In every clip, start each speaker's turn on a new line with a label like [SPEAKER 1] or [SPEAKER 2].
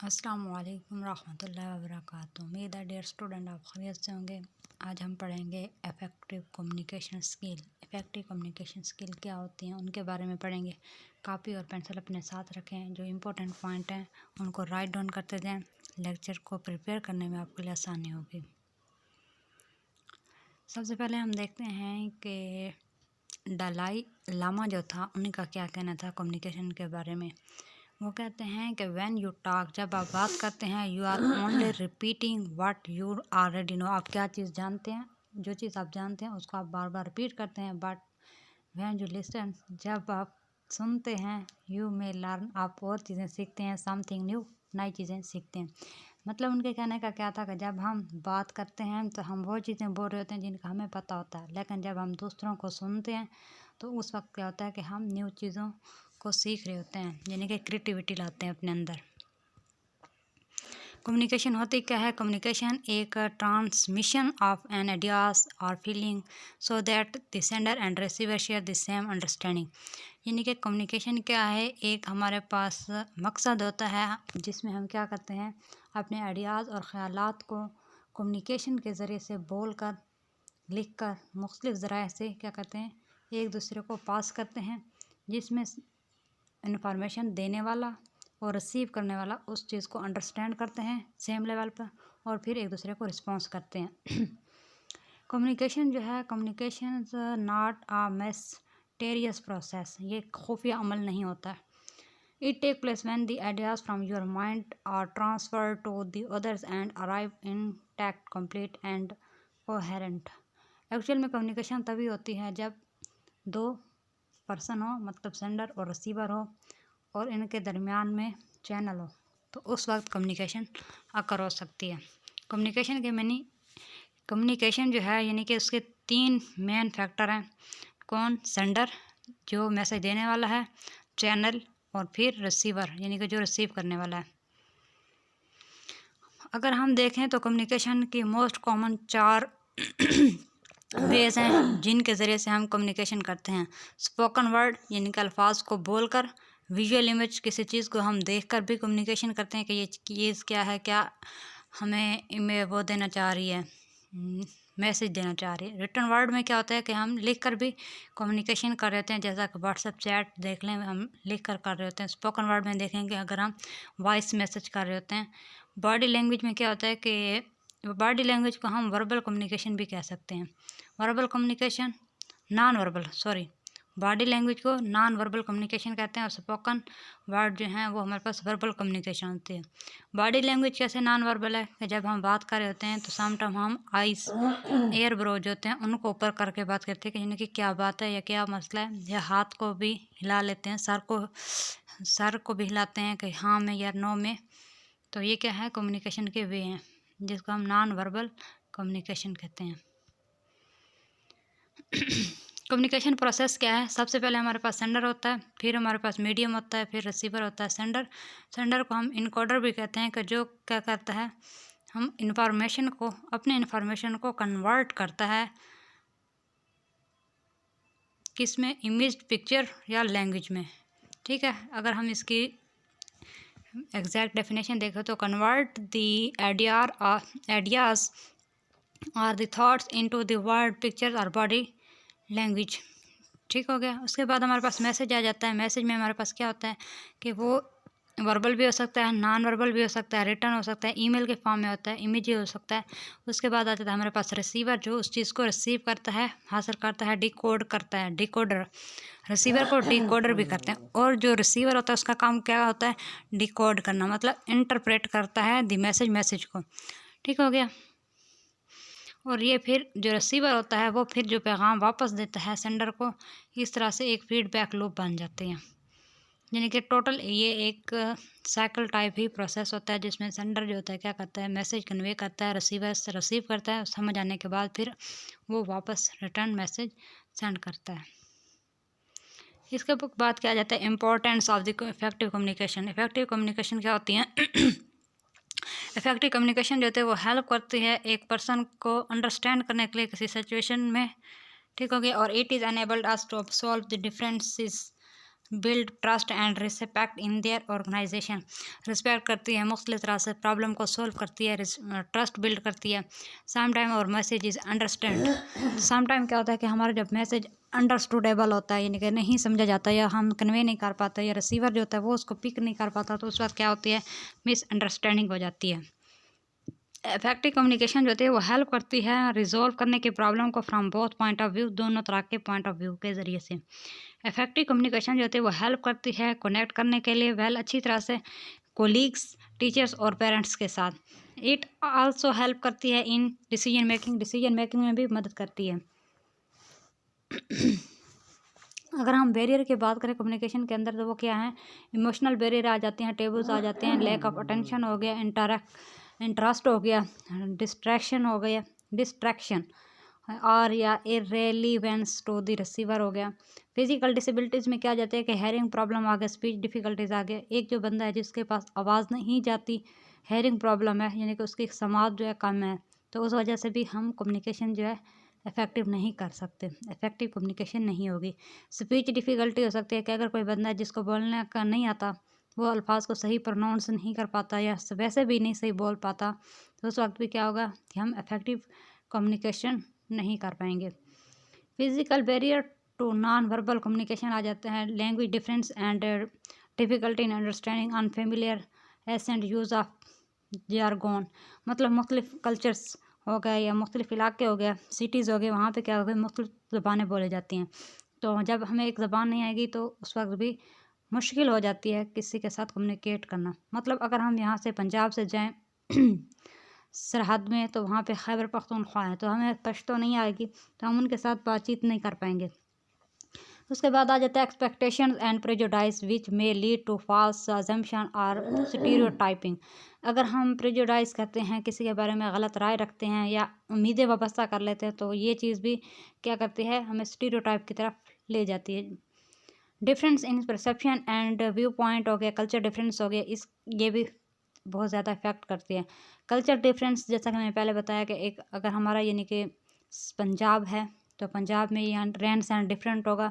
[SPEAKER 1] अस्सलाम वालेकुम रहमतुल्लाहि व बरकातुहू। उम्मीद है डियर स्टूडेंट आप खैरियत से होंगे। आज हम पढ़ेंगे effective communication skill. Effective communication skill क्या होती हैं उनके बारे में पढ़ेंगे। कापी और पेंसिल अपने साथ रखें, जो इम्पोर्टेंट पॉइंट हैं उनको राइट डाउन करते जाएं। लेक्चर को प्रिपेयर करने में आपके लिए आसानी होगी। सबसे पहले हम देखते हैं कि दलाई लामा जो था उनका क्या कहना था कम्युनिकेशन के बारे में। वो कहते हैं कि व्हेन यू टॉक, जब आप बात करते हैं, you are only repeating what you already know. आप क्या चीज़ जानते हैं, जो चीज़ आप जानते हैं उसको आप बार बार रिपीट करते हैं। बट व्हेन यू लिसन, जब आप सुनते हैं, यू मे लर्न, आप और चीज़ें सीखते हैं। समथिंग न्यू, नई चीज़ें सीखते हैं। मतलब उनके कहने का क्या था कि जब हम बात करते हैं तो हम वो चीज़ें बोल रहे होते हैं जिनका हमें पता होता है, लेकिन जब हम दूसरों को सुनते हैं तो उस वक्त क्या होता है कि हम न्यू चीज़ों को सीख रहे होते हैं, यानी कि क्रिएटिविटी लाते हैं अपने अंदर। कम्युनिकेशन होती क्या है? कम्युनिकेशन एक ट्रांसमिशन ऑफ एन आइडियाज और feeling so that the sender and receiver share the same understanding. यानी कि कम्युनिकेशन क्या है? एक हमारे पास मकसद होता है जिसमें हम क्या करते हैं, अपने आइडियाज़ और ख़यालात को कम्युनिकेशन के ज़रिए से बोल कर, लिख कर, मुख्तलिफ़ ज़राए से क्या करते हैं, एक दूसरे को पास करते हैं, जिसमें इंफॉर्मेशन देने वाला और रिसीव करने वाला उस चीज़ को अंडरस्टैंड करते हैं सेम लेवल पर, और फिर एक दूसरे को रिस्पॉन्स करते हैं। कम्युनिकेशन जो है, communication not a mysterious process, ये खुफिया अमल नहीं होता है। It take place when the ideas from your mind are transfer to the others and arrive intact, complete and coherent. Actual में कम्युनिकेशन तभी होती है जब दो पर्सन हो, मतलब सेंडर और रिसीवर हो, और इनके दरमियान में चैनल हो, तो उस वक्त कम्युनिकेशन अकर हो सकती है। कम्युनिकेशन के मैनी कम्युनिकेशन जो है, यानी कि उसके 3 मेन फैक्टर हैं। कौन? सेंडर, जो मैसेज देने वाला है, चैनल, और फिर रिसीवर, यानी कि जो रिसीव करने वाला है। अगर हम देखें तो कम्युनिकेशन की मोस्ट कॉमन 4 वेज हैं जिनके ज़रिए से हम कम्युनिकेशन करते हैं। स्पोकन वर्ड, यानी कि अल्फाज को बोलकर। विजुअल इमेज, किसी चीज़ को हम देखकर भी कम्युनिकेशन करते हैं कि ये चीज़ क्या है, क्या हमें इमेज वो देना चाह रही है, मैसेज देना चाह रही है। रिटन वर्ड में क्या होता है कि हम लिख कर भी कम्युनिकेशन कर रहे होते हैं, जैसा कि व्हाट्सएप चैट देख लें, हम लिख कर रहे होते हैं। स्पोकन वर्ड में देखेंगे अगर हम वॉइस मैसेज कर रहे होते हैं। बॉडी लैंग्वेज में क्या होता है कि बॉडी लैंग्वेज को हम वर्बल कम्युनिकेशन भी कह सकते हैं। Verbal communication, non verbal, sorry, body language को नॉन वर्बल कम्युनिकेशन कहते हैं, और स्पोकन वर्ड जो हैं वो हमारे पास वर्बल कम्युनिकेशन होती है। बॉडी लैंग्वेज कैसे नॉन वर्बल है कि जब हम बात कर रहे होते हैं तो समटाइम हम आइज़, एयर ब्रो जो होते हैं उनको ऊपर करके बात करते हैं कि यानी कि क्या बात है या क्या मसला है, या हाथ को भी हिला लेते हैं, सर को भी हिलाते हैं कि हाँ में या नो में। तो ये क्या है, कम्युनिकेशन के वे हैं जिसको हम नॉन वर्बल कम्युनिकेशन कहते हैं। कम्युनिकेशन प्रोसेस क्या है? सबसे पहले हमारे पास सेंडर होता है, फिर हमारे पास मीडियम होता है, फिर रिसीवर होता है। सेंडर को हम इनकोडर भी कहते हैं कि जो क्या करता है, हम अपने इन्फॉर्मेशन को कन्वर्ट करता है, किस में, इमेज, पिक्चर या लैंग्वेज में। ठीक है, अगर हम इसकी एग्जैक्ट डेफिनेशन देखें तो कन्वर्ट द आइडियाज और the thoughts into the word, picture और बॉडी लैंग्वेज। ठीक हो गया। उसके बाद हमारे पास मैसेज आ जाता है। मैसेज में हमारे पास क्या होता है कि वो वर्बल भी हो सकता है, नॉन वर्बल भी हो सकता है, रिटर्न हो सकता है, ईमेल के फॉर्म में होता है, इमेज हो सकता है। उसके बाद आ जाता है हमारे पास रिसीवर, जो उस चीज़ को रिसीव करता है, हासिल करता है, डिकोड करता है, डिकोडर। रिसीवर को डिकोडर भी करते हैं, और जो रिसीवर होता है उसका काम क्या होता है, डिकोड करना, मतलब इंटरप्रेट करता है द मैसेज को। ठीक हो गया। और ये फिर जो रिसीवर होता है वो फिर जो पैगाम वापस देता है सेंडर को, इस तरह से एक फीडबैक लूप बन जाते हैं। यानी कि टोटल ये एक साइकिल टाइप ही प्रोसेस होता है, जिसमें सेंडर जो होता है क्या करता है, मैसेज कन्वे करता है, रिसीवर से रिसीव करता है, समझ आने के बाद फिर वो वापस रिटर्न मैसेज सेंड करता है। इसके बाद क्या आ जाता है, importance of the effective communication. Effective communication क्या होती हैं? इफेक्टिव कम्युनिकेशन जो होती है वो हेल्प करती है एक पर्सन को अंडरस्टैंड करने के लिए किसी सिचुएशन में। ठीक हो गया। और it is enabled us to solve the differences build trust and respect in their organisation. Respect करती है, मुख्तलिफ तरह से प्रॉब्लम को सोल्व करती है, ट्रस्ट बिल्ड करती है। समटाइम और मैसेज इज़ अंडरस्टैंड। समटाइम क्या होता है कि हमारा जब मैसेज अंडरस्टूडेबल होता है, यानी कि नहीं समझा जाता या हम कन्वे नहीं कर पाते या रिसीवर जो होता है वो उसको पिक नहीं कर पाता, तो उस वक्त क्या होती है, मिसअंडरस्टैंडिंग हो जाती है। इफेक्टिव कम्युनिकेशन जो होती है वो हेल्प करती है रिजॉल्व करने की प्रॉब्लम को from both point of view, दोनों तरह के पॉइंट ऑफ व्यू के ज़रिए से। इफेक्टिव कम्युनिकेशन जो होती है वो हेल्प करती है कनेक्ट करने के लिए वेल अच्छी तरह से कोलीग्स, टीचर्स और पेरेंट्स के साथ। इट आल्सो हेल्प करती है इन डिसीजन मेकिंग में भी मदद करती है। अगर हम बैरियर की बात करें कम्युनिकेशन के अंदर, तो वो क्या है, इमोशनल बैरियर आ जाते हैं, टेबल्स आ जाते हैं, लैक ऑफ अटेंशन हो गया, इंटरेस्ट हो गया, डिस्ट्रैक्शन और या इरेलीवेंस टू द रिसीवर हो गया। फिजिकल डिसेबिलिटीज़ में क्या आ जाता है कि हेयरिंग प्रॉब्लम आ गया, स्पीच डिफ़िकल्टीज आ गया। एक जो बंदा है जिसके पास आवाज़ नहीं जाती, हेयरिंग प्रॉब्लम है, यानी कि उसकी समाज जो है कम है, तो उस वजह से भी हम कम्युनिकेशन जो है इफ़ेक्टिव नहीं कर सकते, इफ़ेक्टिव कम्युनिकेशन नहीं होगी। स्पीच डिफ़िकल्टी हो सकती है कि अगर कोई बंदा है जिसको बोलने का नहीं आता, वो अल्फाज को सही प्रोनाउंस नहीं कर पाता या वैसे भी नहीं सही बोल पाता, तो उस वक्त भी क्या होगा कि हम इफ़ेक्टिव कम्युनिकेशन नहीं कर पाएंगे। Physical barrier to non verbal communication आ जाते हैं, language difference and difficulty in understanding unfamiliar accent use of jargon. मतलब मुख्तलिफ कल्चर्स हो गए या मुख्तलिफ इलाके हो गए, सिटीज़ हो गए, वहाँ पे क्या हो गया, मुख्तलिफ ज़बानें बोली जाती हैं। तो जब हमें एक ज़बान नहीं आएगी तो उस वक्त भी मुश्किल हो जाती है किसी के साथ कम्युनिकेट करना। मतलब अगर हम यहाँ से पंजाब से जाएं सरहद में, तो वहाँ पे खैबर पख्तूनख्वा है, तो हमें पश्तो नहीं आएगी, तो हम उनके साथ बातचीत नहीं कर पाएंगे। उसके बाद आ जाता है expectations and prejudice which may lead to false assumption और स्टीरियोटाइपिंग। अगर हम प्रेजुडाइज करते हैं, किसी के बारे में गलत राय रखते हैं या उम्मीदें वाबस्ता कर लेते हैं, तो ये चीज़ भी क्या करती है, हमें स्टीरियोटाइप की तरफ ले जाती है। Difference in perception and view point हो गया, कल्चर डिफरेंस हो गया, ये भी बहुत ज़्यादा इफेक्ट करती है। कल्चर डिफरेंस जैसा कि मैंने पहले बताया कि एक अगर हमारा यानी कि पंजाब है, तो पंजाब में यहाँ रहन सहन डिफरेंट होगा,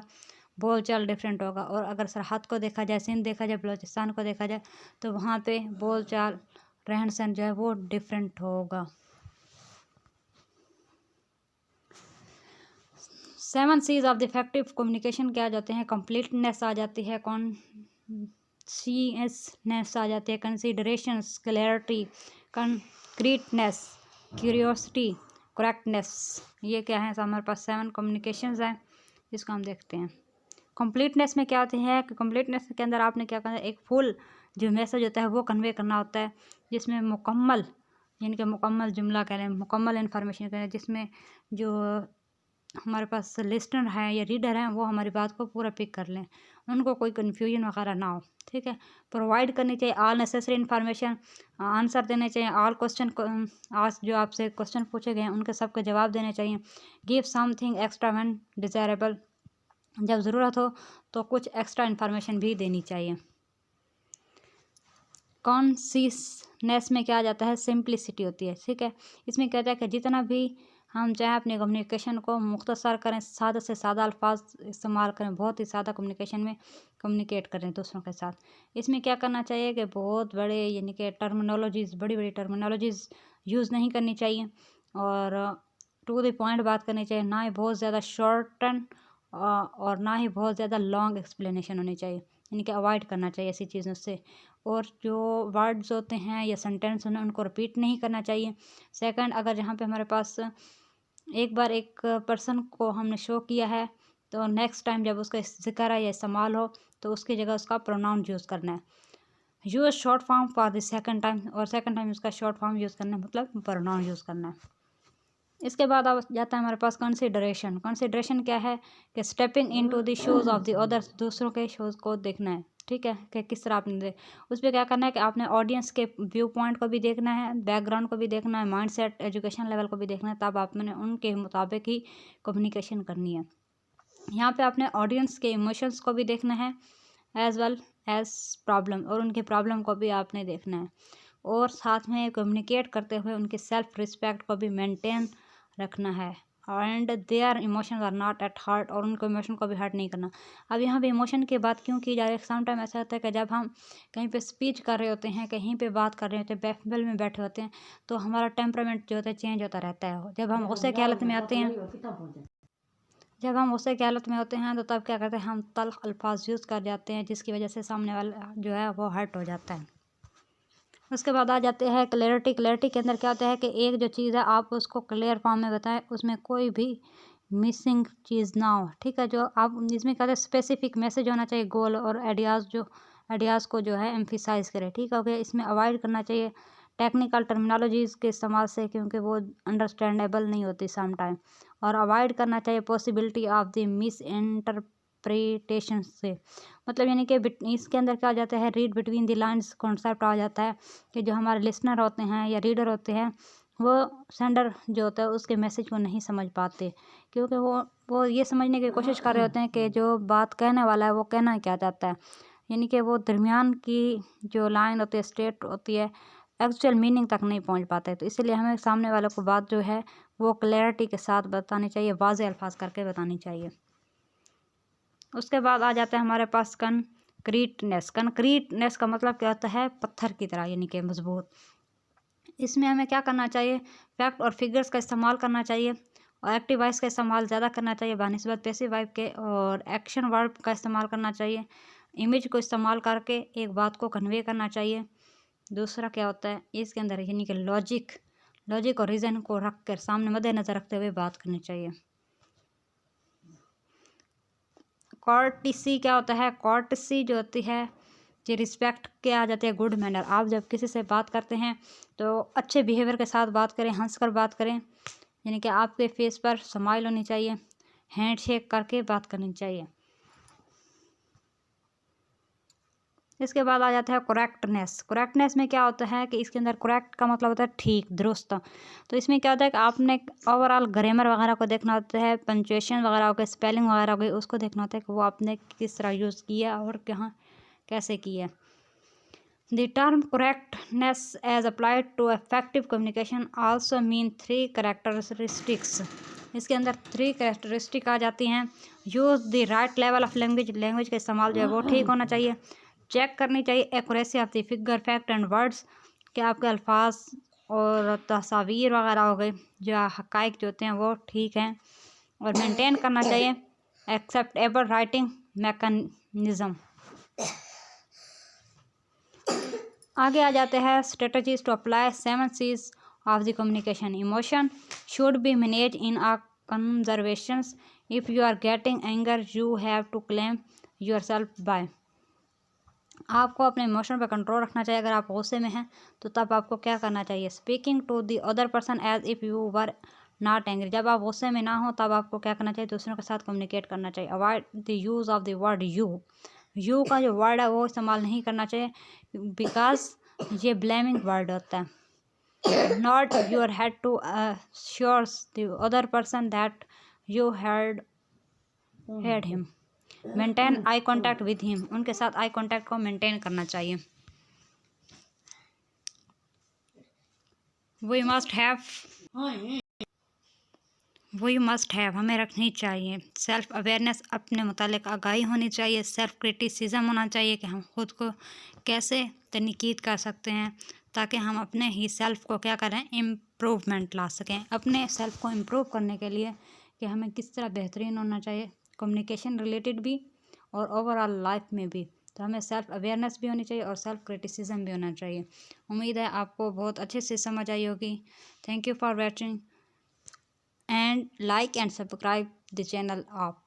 [SPEAKER 1] बोल चाल डिफरेंट होगा। और अगर सरहद को देखा जाए, सिंध देखा जाए, बलूचिस्तान को देखा जाए, तो वहाँ पे बोल चाल रहन सहन जो है वो डिफरेंट होगा। 7 C's of the effective communication क्या आ जाते हैं, कंप्लीटनेस आ जाती है, कॉन्शियसनेस आ जाती है, considerations, clarity, concreteness, curiosity, correctness. ये क्या है, हमारे पास 7 कम्युनिकेशंस हैं, इसको हम देखते हैं। कंप्लीटनेस में क्या होती है कि कंप्लीटनेस के अंदर आपने क्या करना है, एक फुल जो मैसेज होता है वो कन्वे करना होता है, जिसमें मुकम्मल यानी कि मुकम्मल जुमला कह लें, मुकम्मल इन्फॉर्मेशन कह लें, जिसमें जो हमारे पास लिस्टनर हैं या रीडर हैं वो हमारी बात को पूरा पिक कर लें, उनको कोई कन्फ्यूजन वगैरह ना हो। ठीक है, प्रोवाइड करनी चाहिए ऑल नेसेसरी इन्फॉर्मेशन, आंसर देने चाहिए ऑल क्वेश्चन, आज जो आपसे क्वेश्चन पूछे गए हैं उनके सबके जवाब देने चाहिए। Give something extra when desirable, जब ज़रूरत हो तो कुछ एक्स्ट्रा इन्फॉर्मेशन भी देनी चाहिए। कॉन्सिसनेस में क्या आ जाता है, सिंप्लिसिटी होती है। ठीक है, इसमें कहता है कि जितना भी हम चाहें अपने कम्युनिकेशन को मुख्तसर करें, सादा से सादा अल्फाज इस्तेमाल करें, बहुत ही सादा कम्युनिकेशन में कम्युनिकेट करें दूसरों के साथ। इसमें क्या करना चाहिए कि बहुत बड़े यानी कि टर्मिनोलॉजीज़, बड़ी बड़ी टर्मिनोलॉजीज़ यूज़ नहीं करनी चाहिए और टू द पॉइंट बात करनी चाहिए, ना ही बहुत ज़्यादा शॉर्टन और ना ही बहुत ज़्यादा लॉन्ग एक्सप्लेनेशन होनी चाहिए, यानी कि अवॉइड करना चाहिए ऐसी चीज़ों से। और जो वर्ड्स होते हैं या सेंटेंस होने उनको रिपीट नहीं करना चाहिए। सेकंड, अगर जहाँ पे हमारे पास एक बार एक पर्सन को हमने शो किया है, तो नेक्स्ट टाइम जब उसका ज़िक्र है या इस्तेमाल हो तो उसकी जगह उसका प्रोनाउन यूज़ करना है। Use short form for the second time, और सेकंड टाइम उसका शॉर्ट फॉर्म यूज़ करना है, मतलब प्रोनाउन यूज़ करना है। इसके बाद आ जाता है हमारे पास कंसिडरेशन। कंसिडरेशन क्या है कि stepping into the shoes of the others, दूसरों के शूज़ को देखना है। ठीक है, कि किस तरह आपने उस पर क्या करना है कि आपने ऑडियंस के व्यू पॉइंट को भी देखना है, बैकग्राउंड को भी देखना है, माइंड सेट, एजुकेशन लेवल को भी देखना है, तब आपने उनके मुताबिक ही कम्युनिकेशन करनी है। यहाँ पे आपने ऑडियंस के इमोशंस को भी देखना है एज वेल एज प्रॉब्लम, और उनके प्रॉब्लम को भी आपने देखना है, और साथ में कम्युनिकेट करते हुए उनके सेल्फ रिस्पेक्ट को भी मेंटेन रखना है। And their emotions are not at heart, और उनको इमोशन को भी हर्ट नहीं करना। अब यहाँ पे इमोशन की बात क्यों की जा रही है, सम टाइम ऐसा होता है कि जब हम कहीं पे स्पीच कर रहे होते हैं, कहीं पे बात कर रहे होते हैं, बैफल में बैठे होते हैं, तो हमारा टेम्परामेंट जो होता है चेंज होता रहता है। जब हम गुस्से की हालत में आते हैं, जब हम गुस्से की हालत में होते हैं तो तब क्या करते हैं, हम तल्ख अल्फाज यूज़ कर जाते हैं, जिसकी वजह से सामने वाला जो है वो हर्ट हो जाता है। उसके बाद आ जाते हैं क्लैरिटी। क्लैरिटी के अंदर क्या होता है कि एक जो चीज़ है आप उसको क्लियर फॉर्म में बताएं, उसमें कोई भी मिसिंग चीज़ ना हो, ठीक है। जो आप इसमें कहते हैं स्पेसिफिक मैसेज होना चाहिए, गोल और आइडियाज़ को जो है एम्फिसाइज करें, ठीक है। ओके, इसमें अवॉइड करना चाहिए टेक्निकल टर्मिनोलॉजीज़ के इस्तेमाल से, क्योंकि वो अंडरस्टैंडेबल नहीं होती सम टाइम, और अवॉइड करना चाहिए possibility of the miss interpretation से। मतलब यानी कि इसके अंदर क्या हो जाता है, read between the lines concept आ जाता है कि जो हमारे लिसनर होते हैं या रीडर होते हैं, वो सेंडर जो होता है उसके मैसेज को नहीं समझ पाते, क्योंकि वो ये समझने की कोशिश कर रहे होते हैं कि जो बात कहने वाला है वो कहना क्या चाहता है, यानी कि वो दरमियान की जो लाइन होती है, स्टेट होती है, एक्चुअल मीनिंग तक नहीं पहुंच पाते। तो इसलिए हमें सामने वाले को बात जो है वो क्लैरिटी के साथ बतानी चाहिए, वाज़ेह अल्फाज करके बतानी चाहिए। उसके बाद आ जाता है हमारे पास कंक्रीटनेस। कंक्रीटनेस का मतलब क्या होता है, पत्थर की तरह, यानी कि मजबूत। इसमें हमें क्या करना चाहिए, फैक्ट और फिगर्स का इस्तेमाल करना चाहिए, और एक्टिव वॉइस का इस्तेमाल ज़्यादा करना चाहिए बानिस्बत पैसिव वॉइस के, और एक्शन वर्ब का इस्तेमाल करना चाहिए, इमेज को इस्तेमाल करके एक बात को कन्वे करना चाहिए। दूसरा क्या होता है इसके अंदर, यानी कि लॉजिक और रीज़न को रख कर सामने मद्देनज़र रखते हुए बात करनी चाहिए। कॉर्टिसी क्या होता है, कॉर्टिसी जो होती है ये रिस्पेक्ट के आ जाती है, गुड मैनर। आप जब किसी से बात करते हैं तो अच्छे बिहेवियर के साथ बात करें, हंसकर बात करें, यानी कि आपके फेस पर स्माइल होनी चाहिए, हैंड शेक करके बात करनी चाहिए। इसके बाद आ जाता है करेक्टनेस। करेक्टनेस में क्या होता है कि इसके अंदर करेक्ट का मतलब होता है ठीक, दुरुस्त। तो इसमें क्या होता है कि आपने ओवरऑल ग्रामर वगैरह को देखना होता है, पंचुएशन वगैरह हो गए, स्पेलिंग वगैरह हो गई, उसको देखना होता है कि वो आपने किस तरह यूज़ किया और कहाँ कैसे किया। The term correctness as applied to effective communication also mean 3 characteristics। इसके अंदर 3 कैरेक्टरिस्टिक आ जाती हैं। Use the right level of language का इस्तेमाल जो है वो ठीक होना चाहिए। चेक करनी चाहिए accuracy of the figure, fact and words, कि आपके अल्फाज और तस्वीर वगैरह हो गई, जो हक़ाइक़ जो होते हैं वो ठीक हैं। और मेंटेन करना चाहिए एक्सेप्टेबल राइटिंग मैकेनिज़्म। आगे आ जाते हैं strategies to apply 7 C's of the communication. Emotion should be manage in a conversations. If you are getting anger you have to claim your self by. आपको अपने इमोशन पर control रखना चाहिए। अगर आप गुस्से में हैं तो तब आपको क्या करना चाहिए, speaking to the other person as if you were not angry. जब आप गुस्से में ना हो तब आपको क्या करना चाहिए, दूसरों के साथ कम्युनिकेट करना चाहिए। Avoid the use of the word you का जो वर्ड है वो इस्तेमाल नहीं करना चाहिए, बिकॉज ये ब्लेमिंग वर्ड होता है। Not your had to shores the other person that you had him. Maintain I contact with him, उनके साथ आई कॉन्टैक्ट को मेंटेन करना चाहिए। वी मस्ट हैव हमें रखनी चाहिए सेल्फ अवेयरनेस, अपने मुतालिक आगाही होनी चाहिए। सेल्फ क्रिटिसिज्म होना चाहिए कि हम खुद को कैसे तनकीद कर सकते हैं, ताकि हम अपने ही सेल्फ को क्या करें, इम्प्रूवमेंट ला सकें। अपने सेल्फ को इम्प्रूव करने के लिए कि हमें किस तरह बेहतरीन होना चाहिए, कम्युनिकेशन रिलेटेड भी और ओवरऑल लाइफ में भी। तो हमें सेल्फ अवेयरनेस भी होनी चाहिए और सेल्फ क्रिटिसिज्म भी होना चाहिए। उम्मीद है आपको बहुत अच्छे से समझ आई होगी। Thank you for watching and like and subscribe the channel आप।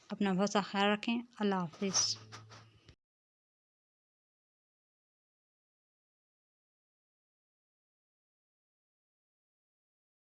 [SPEAKER 1] अपना बहुत सा ख्याल रखें। अल्लाह हाफिज़।